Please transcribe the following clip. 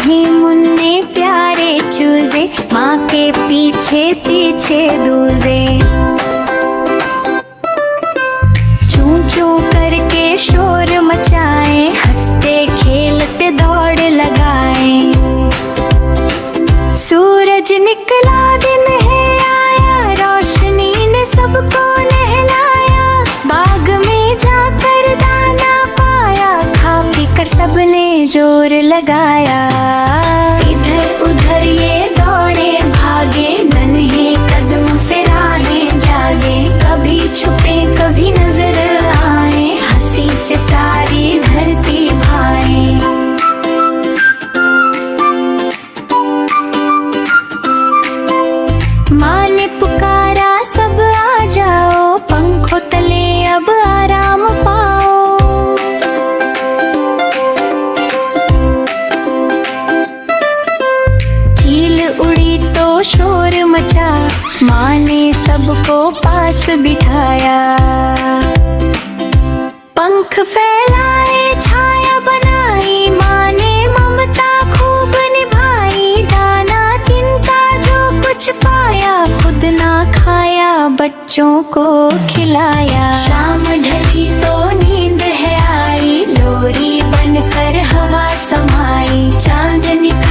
ही मुन्ने प्यारे चूजे, माँ के पीछे पीछे दूजे। चूं चूं करके शोर मचाए, हंसते खेलते दौड़ लगाए। सूरज निकला दिन है आया, रोशनी ने सबको नहलाया। बाग में जाकर दाना पाया, खा पी कर सबने जोर लगाया। इधर उधर ये दौड़े भागे, नन्हे कदमों से राहें जागे। कभी छुपे कभी नजर आए, हंसी से सारी धरती भाए। माँ ने पुकारा सब आ जाओ, पंखों तले अब आराम पाओ। चील उड़ी तो शोर मचा, माँ ने सबको पास बिठाया। पंख फैलाए छाया बनाई, माँ ने ममता खूब निभाई। दाना तिनका जो कुछ पाया, खुद ना खाया बच्चों को खिलाया। शाम ढली तो नींद है आई, लोरी बनकर हवा समाई। चांद निकला